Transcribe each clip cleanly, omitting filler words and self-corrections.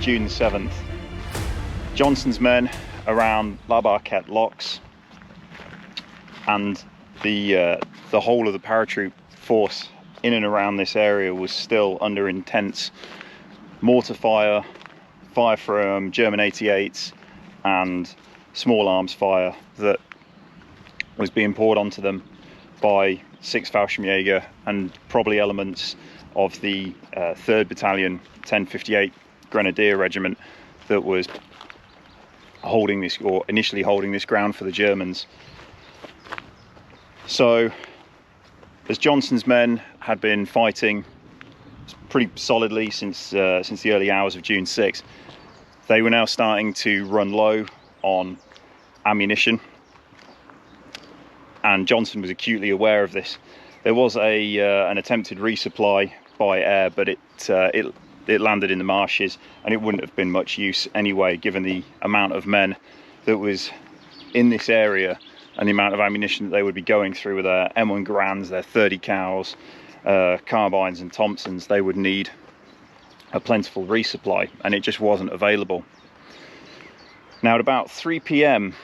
June the 7th, Johnson's men around La Barquette Locks and the whole of the paratroop force in and around this area was still under intense mortar fire, fire from German 88s and small arms fire that was being poured onto them by 6th Fallschirmjäger and probably elements of the 3rd Battalion 1058 Grenadier Regiment that was holding this, or initially holding this ground for the Germans. So as Johnson's men had been fighting pretty solidly since the early hours of June 6th, they were now starting to run low on ammunition, and Johnson was acutely aware of this. There was an attempted resupply by air, but it landed in the marshes, and it wouldn't have been much use anyway, given the amount of men that was in this area and the amount of ammunition that they would be going through with their M1 Garands, their 30 cals, carbines and Thompsons. They would need a plentiful resupply, and it just wasn't available. Now at about 3 p.m.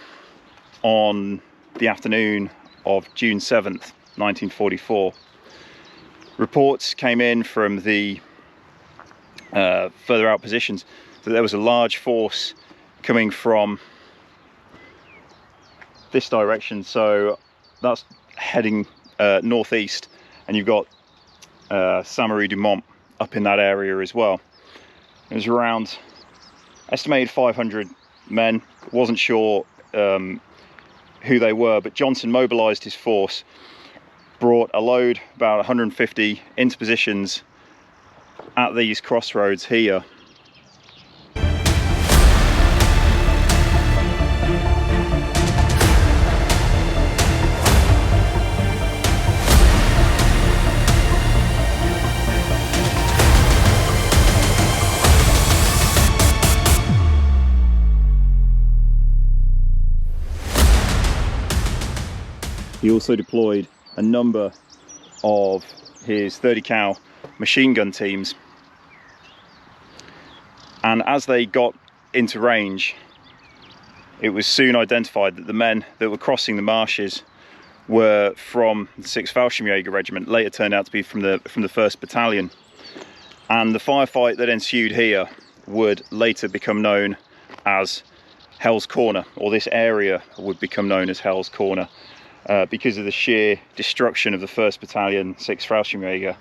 on the afternoon of June 7th, 1944, reports came in from the further out positions that there was a large force coming from this direction. So that's heading northeast, and you've got Saint-Marie du Mont up in that area as well. It was around estimated 500 men. Wasn't sure who they were, but Johnson mobilized his force, brought a load, about 150, into positions at these crossroads here. He also deployed a number of his 30 cal machine gun teams, and as they got into range, it was soon identified that the men that were crossing the marshes were from the 6th Fallschirmjäger Regiment, later turned out to be from the 1st Battalion. And the firefight that ensued here would later become known as Hell's Corner, or this area would become known as Hell's Corner, because of the sheer destruction of the 1st Battalion 6th Fallschirmjäger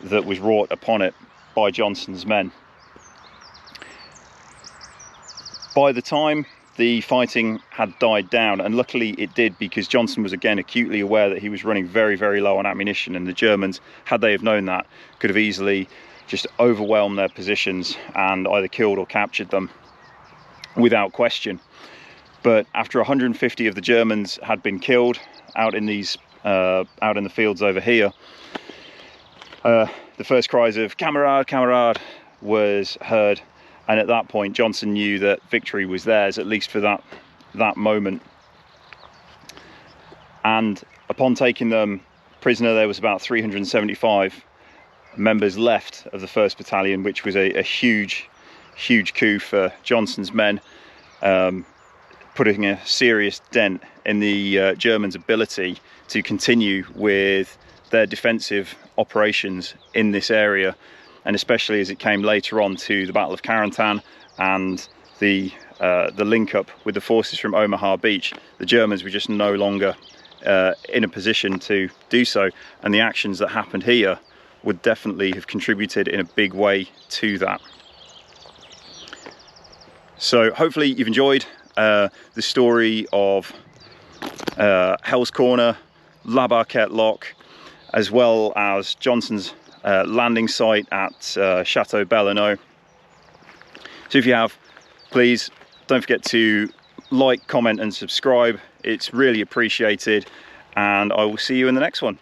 that was wrought upon it by Johnson's men. By the time the fighting had died down, and luckily it did, because Johnson was again acutely aware that he was running very, very low on ammunition, and the Germans, had they have known that, could have easily just overwhelmed their positions and either killed or captured them without question. But after 150 of the Germans had been killed out in the fields over here, the first cries of "Kamerad, Kamerad" was heard, and at that point Johnson knew that victory was theirs, at least for that moment. And upon taking them prisoner, there was about 375 members left of the 1st Battalion, which was a huge coup for Johnson's men, putting a serious dent in the Germans' ability to continue with their defensive operations in this area, and especially as it came later on to the Battle of Carentan and the link up with the forces from Omaha Beach. The Germans were just no longer in a position to do so, and the actions that happened here would definitely have contributed in a big way to that. So hopefully you've enjoyed the story of Hell's Corner, La Barquette Lock, as well as Johnson's landing site at Chateau Bellineau. So if you have, please don't forget to like, comment and subscribe. It's really appreciated, and I will see you in the next one.